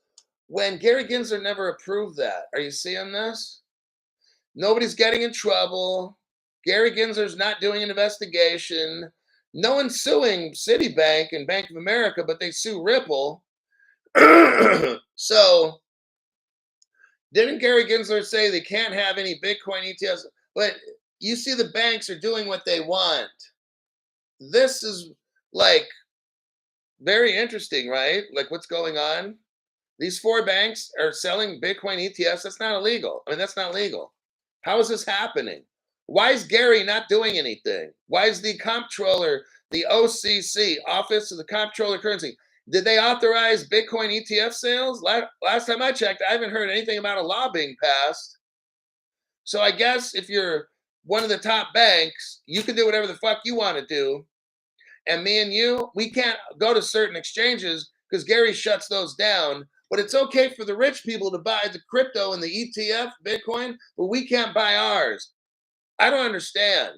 S1: when Gary Gensler never approved that. Are you seeing this? Nobody's getting in trouble. Gary Gensler's not doing an investigation. No one's suing Citibank and Bank of America, but they sue Ripple. So, didn't Gary Gensler say they can't have any Bitcoin ETFs? But you see, the banks are doing what they want. This is like very interesting, right? Like what's going on? These 4 banks are selling Bitcoin ETFs. That's not illegal. I mean, that's not legal. How is this happening? Why is Gary not doing anything? Why is the comptroller, the OCC, Office of the Comptroller of Currency, did they authorize Bitcoin ETF sales? Last time I checked, I haven't heard anything about a law being passed. So I guess if you're one of the top banks, you can do whatever the fuck you want to do. And me and you, we can't go to certain exchanges because Gary shuts those down. But it's okay for the rich people to buy the crypto and the ETF, Bitcoin, but we can't buy ours. I don't understand.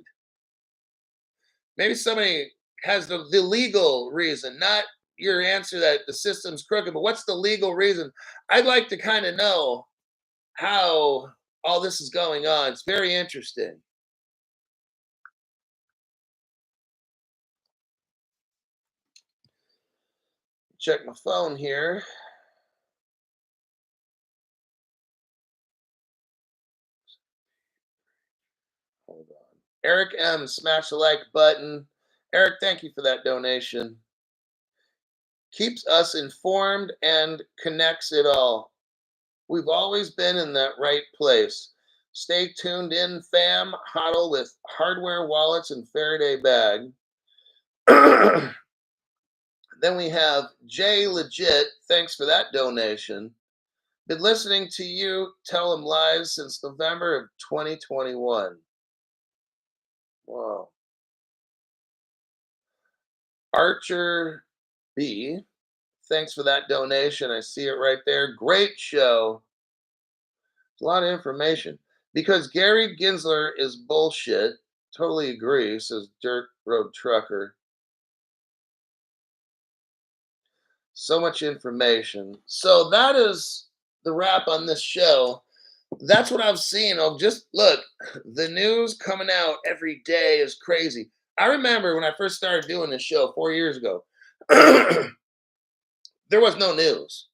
S1: Maybe somebody has the legal reason, not your answer that the system's crooked, but what's the legal reason? I'd like to kind of know how all this is going on. It's very interesting. Check my phone here. Hold on. Eric M, smash the like button. Eric, thank you for that donation. Keeps us informed and connects it all. We've always been in that right place. Stay tuned in, fam. Hodl with hardware wallets and Faraday bag. Then we have Jay Legit. Thanks for that donation. Been listening to you tell them lies since November of 2021. Wow. Archer B. Thanks for that donation. I see it right there. Great show. A lot of information. Because Gary Ginsler is bullshit. Totally agree, says Dirt Road Trucker. So much information. So that is the wrap on this show. That's what I've seen. Of just look, the news coming out every day is crazy. I remember when I first started doing this show 4 years ago, there was no news.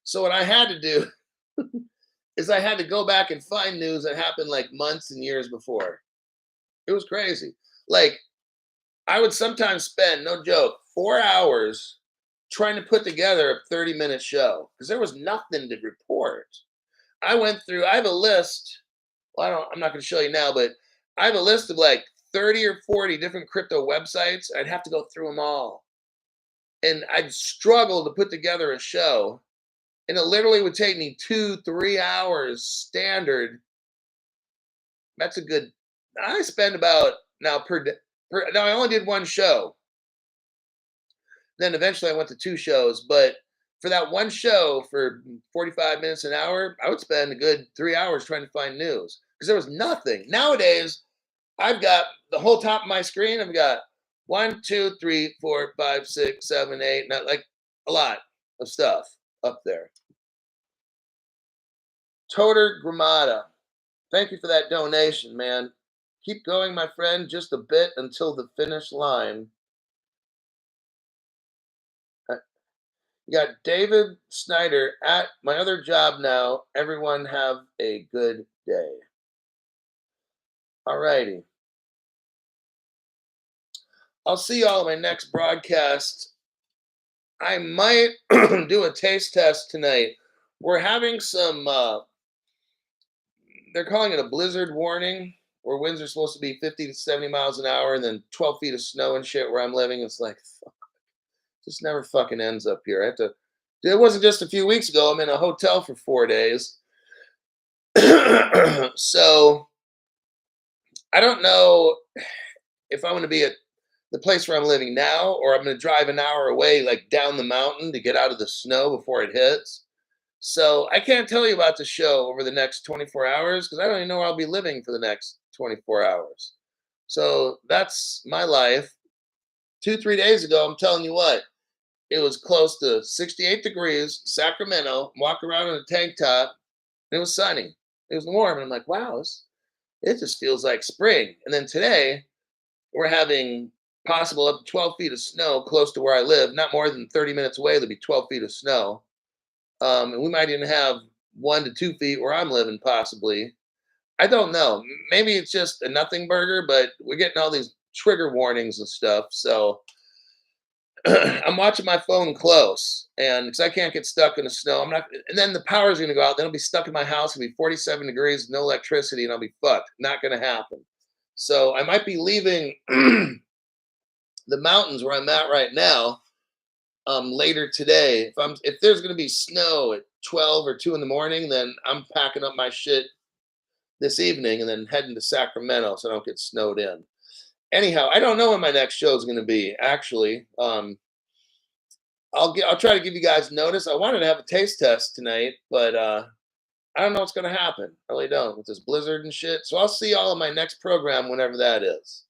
S1: So what I had to do is I had to go back and find news that happened like months and years before. It was crazy. Like I would sometimes spend, no joke, 4 hours trying to put together a 30-minute show because there was nothing to report. I went through, I have a list. Well, I'm not going to show you now, but I have a list of like 30 or 40 different crypto websites. I'd have to go through them all. And I'd struggle to put together a show. And it literally would take me 2-3 hours standard. That's a good, I spend about now per day. Now I only did one show. Then eventually I went to 2 shows, but for that one show for 45 minutes an hour, I would spend a good 3 hours trying to find news because there was nothing. Nowadays, I've got the whole top of my screen. I've got 1, 2, 3, 4, 5, 6, 7, 8, not like a lot of stuff up there. Toter Gramada, thank you for that donation, man. Keep going, my friend, just a bit until the finish line. You got David Snyder at my other job now. Everyone have a good day. All righty. I'll see y'all in my next broadcast. I might do a taste test tonight. We're having some, they're calling it a blizzard warning, where winds are supposed to be 50 to 70 miles an hour and then 12 feet of snow and shit where I'm living. It's like, fuck, this never fucking ends up here. I have to, it wasn't just a few weeks ago. I'm in a hotel for 4 days. So I don't know if I'm going to be at the place where I'm living now, or I'm going to drive an hour away, like down the mountain to get out of the snow before it hits. So I can't tell you about the show over the next 24 hours because I don't even know where I'll be living for the next 24 hours. So that's my life. 2-3 days ago, I'm telling you what, it was close to 68 degrees, Sacramento. I'm walking around in a tank top. And it was sunny. It was warm. And I'm like, wow, it just feels like spring. And then today, we're having possible up to 12 feet of snow close to where I live. Not more than 30 minutes away, there'll be 12 feet of snow. And we might even have 1 to 2 feet where I'm living, possibly. I don't know. Maybe it's just a nothing burger, but we're getting all these trigger warnings and stuff. So I'm watching my phone close, and because I can't get stuck in the snow, I'm not. And then the power's going to go out. Then I'll be stuck in my house. It'll be 47 degrees, no electricity, and I'll be fucked. Not going to happen. So I might be leaving the mountains where I'm at right now later today. If there's going to be snow at 12 or 2 in the morning, then I'm packing up my shit this evening and then heading to Sacramento so I don't get snowed in. Anyhow, I don't know when my next show is going to be. Actually, I'll try to give you guys notice. I wanted to have a taste test tonight, but I don't know what's going to happen. I really don't with this blizzard and shit. So I'll see y'all in my next program whenever that is.